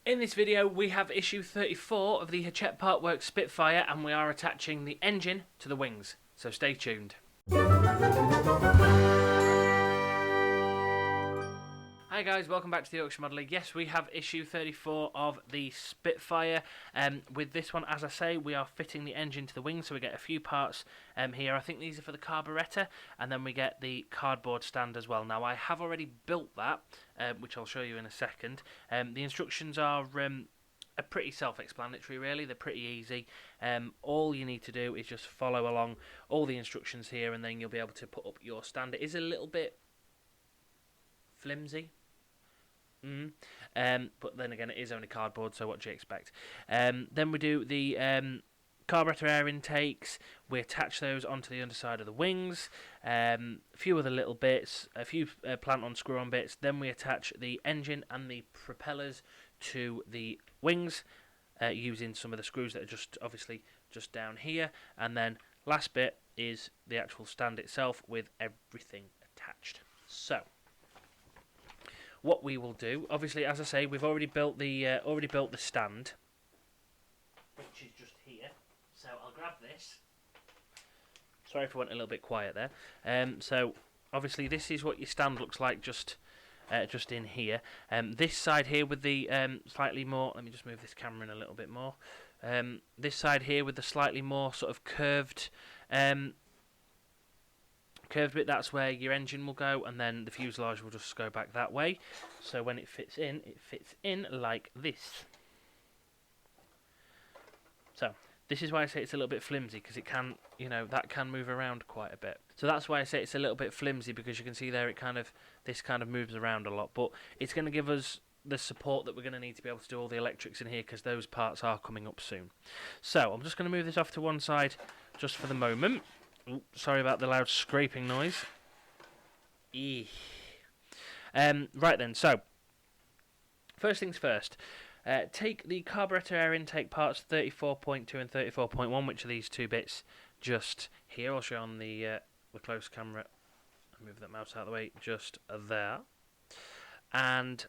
In this video we have issue 34 of the Hachette Partworks Spitfire, and we are attaching the engine to the wings, so stay tuned. Hi guys, welcome back to the Yorkshire Modeller. Yes, we have issue 34 of the Spitfire. With this one, as I say, we are fitting the engine to the wing, so we get a few parts here. I think these are for the Carburettor, and then we get the cardboard stand as well. Now, I have already built that, which I'll show you in a second. The instructions are pretty self-explanatory, really. They're pretty easy. All you need to do is just follow along all the instructions here, and then you'll be able to put up your stand. It is a little bit flimsy. But then again, it is only cardboard, so what do you expect? Then we do the carburettor air intakes. We attach those onto the underside of the wings. A few other little bits, a few plant-on, screw-on bits. Then we attach the engine and the propellers to the wings using some of the screws that are just down here. And then last bit is the actual stand itself with everything attached. So what we will do, obviously, as I say, we've already built the stand, which is just here. So I'll grab this. Sorry if I went a little bit quiet there. So obviously, this is what your stand looks like, just in here. This side here with the slightly more. Let me just move this camera in a little bit more. This side here with the slightly more sort of curved bit, that's where your engine will go, and then the fuselage will just go back that way. So when it fits in like this. So this is why I say it's a little bit flimsy, because it can, that can move around quite a bit. So that's why I say it's a little bit flimsy, because you can see there this kind of moves around a lot, but it's going to give us the support that we're going to need to be able to do all the electrics in here, because those parts are coming up soon. So I'm just going to move this off to one side just for the moment. Ooh, sorry about the loud scraping noise. Right then, so first things first. Take the carburettor air intake parts 34.2 and 34.1, which are these two bits just here. I'll show you on the close camera. I'll move that mouse out of the way, just there. And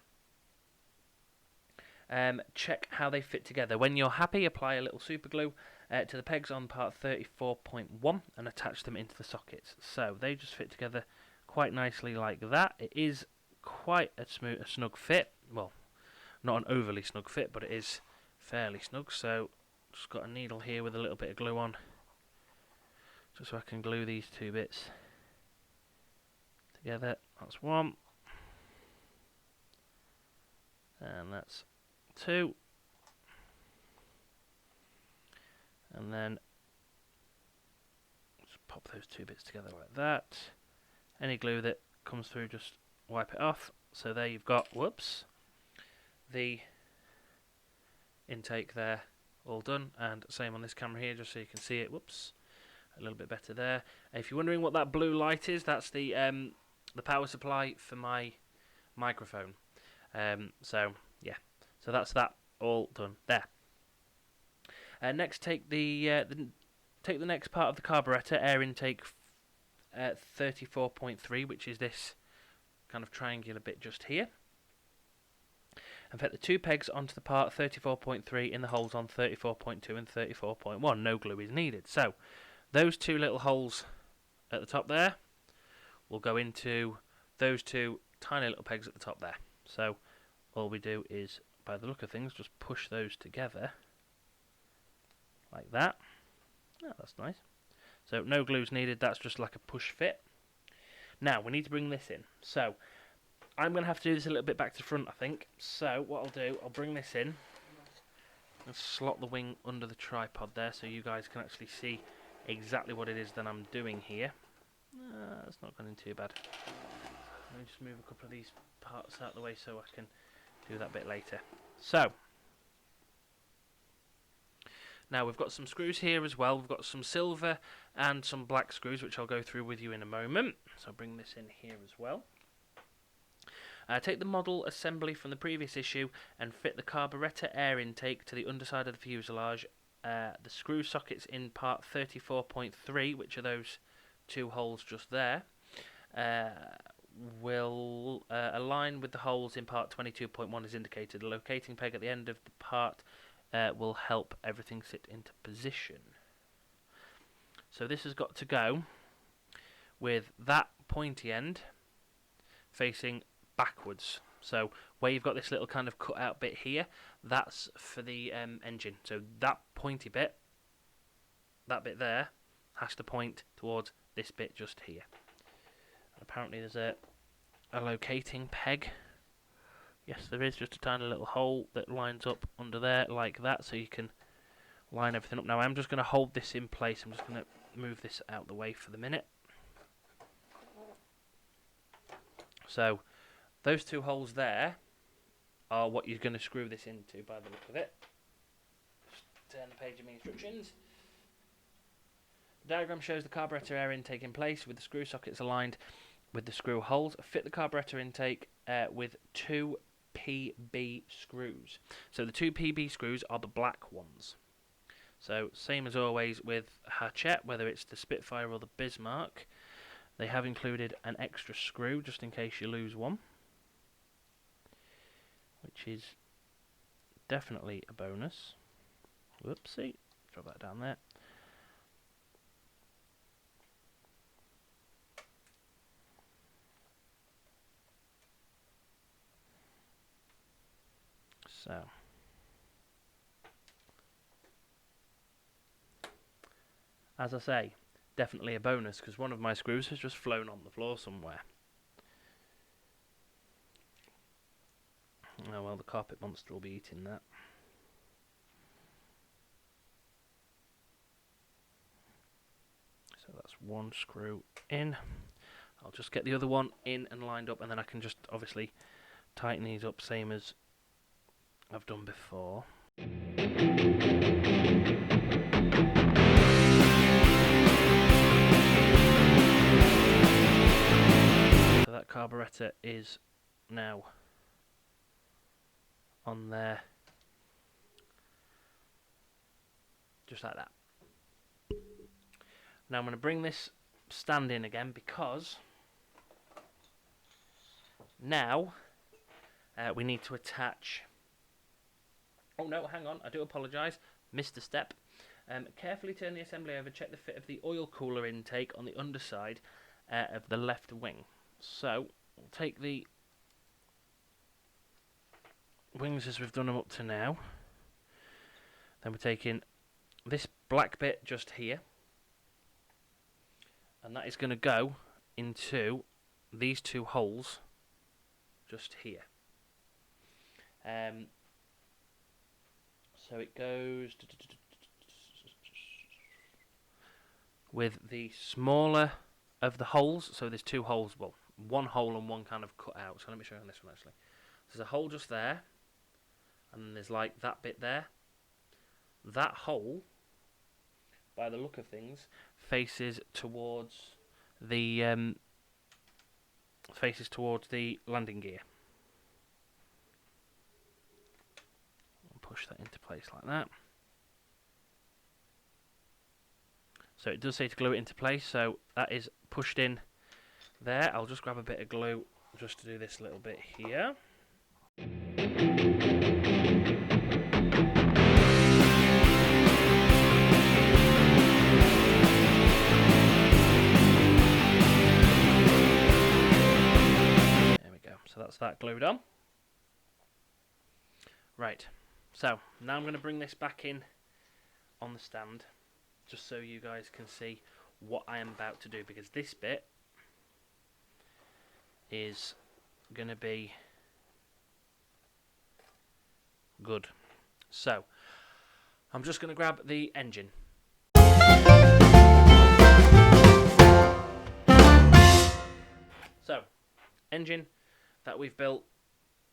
check how they fit together. When you're happy, apply a little super glue to the pegs on part 34.1 and attach them into the sockets. So they just fit together quite nicely like that. It is quite a snug fit. Well, not an overly snug fit, but it is fairly snug. So just got a needle here with a little bit of glue on, just so I can glue these two bits together. That's one, and that's two. And then just pop those two bits together like that. Any glue that comes through, just wipe it off. So there you've got, the intake there all done. And same on this camera here, just so you can see it. A little bit better there. If you're wondering what that blue light is, that's the power supply for my microphone. So yeah, so that's that all done there. Next, take the next part of the carburettor, air intake 34.3, which is this kind of triangular bit just here, and fit the two pegs onto the part 34.3 in the holes on 34.2 and 34.1. No glue is needed. So those two little holes at the top there will go into those two tiny little pegs at the top there. So all we do is, by the look of things, just push those together like that. Oh, that's nice. So no glue's needed, that's just like a push fit. Now we need to bring this in. So I'm going to have to do this a little bit back to front, I think. So what I'll do, I'll bring this in and slot the wing under the tripod there, so you guys can actually see exactly what it is that I'm doing here. That's not going in too bad. Let me just move a couple of these parts out of the way so I can do that bit later. So now we've got some screws here as well. We've got some silver and some black screws, which I'll go through with you in a moment. So I'll bring this in here as well. Take the model assembly from the previous issue and fit the carburettor air intake to the underside of the fuselage. The screw sockets in part 34.3, which are those two holes just there, will align with the holes in part 22.1 as indicated. The locating peg at the end of the part will help everything sit into position. So this has got to go with that pointy end facing backwards. So where you've got this little kind of cut out bit here, that's for the engine. So that pointy bit, that bit there, has to point towards this bit just here. And apparently there's a locating peg. Yes, there is, just a tiny little hole that lines up under there like that, so you can line everything up. Now I'm just going to hold this in place. I'm just going to move this out the way for the minute. So those two holes there are what you're going to screw this into by the look of it. Just turn the page of my instructions. The diagram shows the carburettor air intake in place with the screw sockets aligned with the screw holes. Fit the carburettor intake with 2 PB screws. So the 2 PB screws are the black ones. So same as always with Hachette, whether it's the Spitfire or the Bismarck, they have included an extra screw just in case you lose one, which is definitely a bonus. Whoopsie, drop that down there. So as I say, definitely a bonus because one of my screws has just flown on the floor somewhere. Oh well, the carpet monster will be eating that. So that's one screw in. I'll just get the other one in and lined up, and then I can just obviously tighten these up same as I've done before. So that carburettor is now on there, just like that. Now I'm going to bring this stand in again because now we need to attach. Oh no, hang on, I do apologise, missed a step. Carefully turn the assembly over, check the fit of the oil cooler intake on the underside of the left wing. So we'll take the wings as we've done them up to now. Then we're taking this black bit just here, and that is going to go into these two holes just here. So it goes with the smaller of the holes. So there's two holes, well, one hole and one kind of cut out. So let me show you on this one actually. There's a hole just there, and then there's like that bit there. That hole, by the look of things, faces towards the landing gear. Push that into place like that. So it does say to glue it into place, so that is pushed in there. I'll just grab a bit of glue just to do this little bit here. There we go, so that's that glued on. Right. So, now I'm going to bring this back in on the stand, just so you guys can see what I am about to do, because this bit is going to be good. So, I'm just going to grab the engine. So, engine that we've built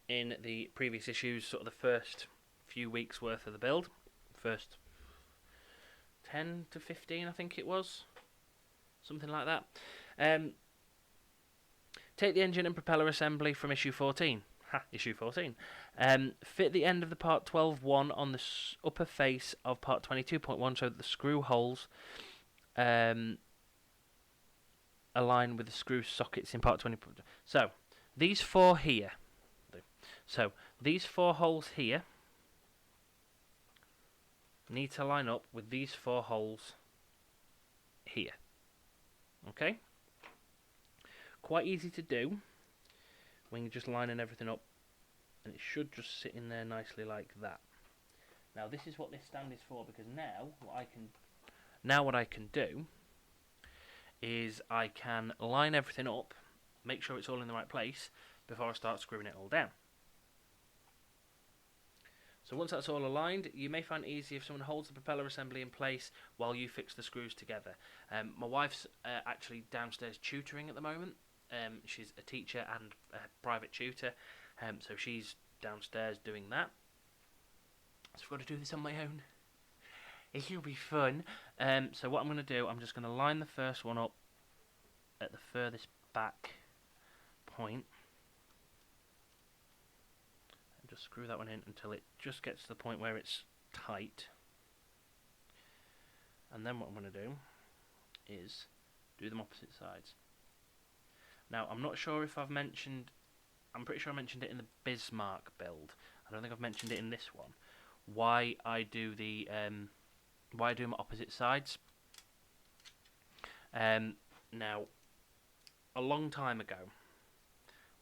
in the previous issues, sort of the first few weeks worth of the build, first 10 to 15 I think it was, something like that. Take the engine and propeller assembly from issue 14. Issue 14. Fit the end of the part 12.1 on the upper face of part 22.1 so that the screw holes are align with the screw sockets in part 20. So, these four here. So, these four holes here need to line up with these four holes here. Okay? Quite easy to do when you're just lining everything up, and it should just sit in there nicely like that. Now this is what this stand is for, because now what I can do is I can line everything up, make sure it's all in the right place before I start screwing it all down. So once that's all aligned, you may find it easy if someone holds the propeller assembly in place while you fix the screws together. My wife's actually downstairs tutoring at the moment. She's a teacher and a private tutor, so she's downstairs doing that. So I've got to do this on my own. It'll be fun. So what I'm going to do, I'm just going to line the first one up at the furthest back point. And just screw that one in until it just gets to the point where it's tight. And then what I'm going to do is do them opposite sides. Now, I'm not sure if I've mentioned... I'm pretty sure I mentioned it in the Bismarck build. I don't think I've mentioned it in this one. Why I do them opposite sides. Now, a long time ago,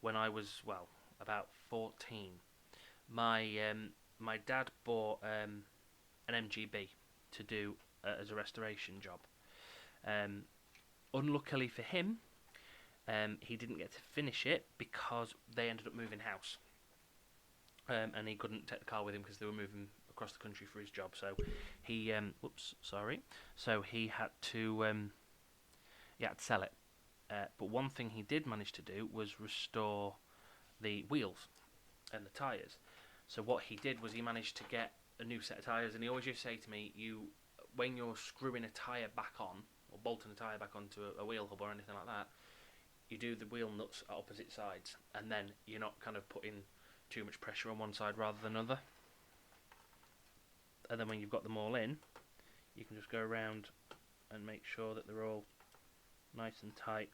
when I was, well, about 14, my dad bought an MGB to do as a restoration job. Unluckily for him, he didn't get to finish it because they ended up moving house. And he couldn't take the car with him because they were moving across the country for his job. So he, So he had to sell it. But one thing he did manage to do was restore the wheels and the tyres. So what he did was he managed to get a new set of tyres. And he always used to say to me, when you're screwing a tyre back on, or bolting a tyre back onto a wheel hub or anything like that, you do the wheel nuts at opposite sides, and then you're not kind of putting too much pressure on one side rather than another. And then when you've got them all in, you can just go around and make sure that they're all nice and tight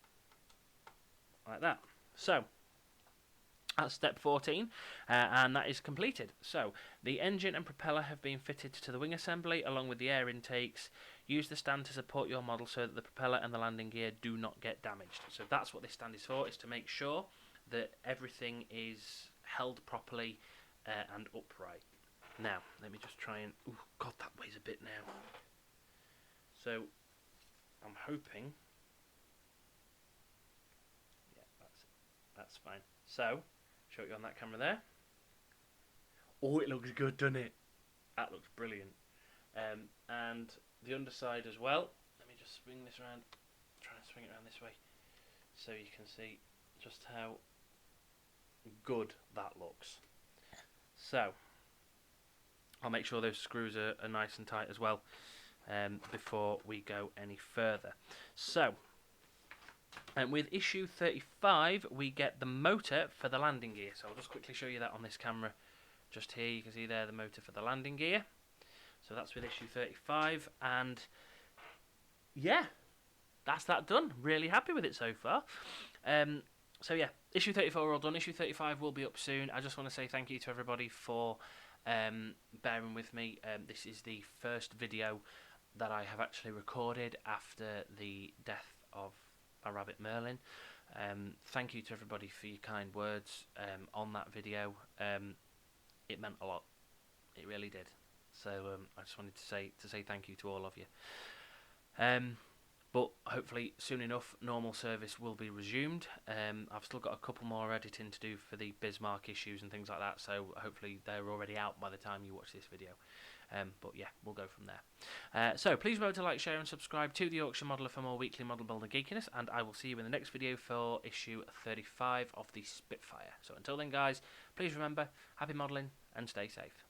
like that. So that's step 14, and that is completed. So the engine and propeller have been fitted to the wing assembly along with the air intakes. Use the stand to support your model so that the propeller and the landing gear do not get damaged. So that's what this stand is for, is to make sure that everything is held properly and upright. Now, let me just try and... Oh, God, that weighs a bit now. So, I'm hoping... Yeah, that's fine. So, show you on that camera there. Oh, it looks good, doesn't it? That looks brilliant. And the underside as well. Let me just swing this around. Try and swing it around this way so you can see just how good that looks. So I'll make sure those screws are nice and tight as well before we go any further. So with issue 35 we get the motor for the landing gear. So I'll just quickly show you that on this camera. Just here you can see there the motor for the landing gear. So that's with issue 35, and yeah, that's that done. Really happy with it so far. So yeah, issue 34 all done. Issue 35 will be up soon. I just want to say thank you to everybody for bearing with me. This is the first video that I have actually recorded after the death of my rabbit Merlin. Thank you to everybody for your kind words on that video. It meant a lot. It really did. So I just wanted to say thank you to all of you. But hopefully soon enough normal service will be resumed. I've still got a couple more editing to do for the Bismarck issues and things like that, so hopefully they're already out by the time you watch this video. But yeah, we'll go from there. So please remember to like, share and subscribe to The Yorkshire Modeller for more weekly model builder geekiness, and I will see you in the next video for issue 35 of the Spitfire. So until then guys, please remember, happy modelling and stay safe.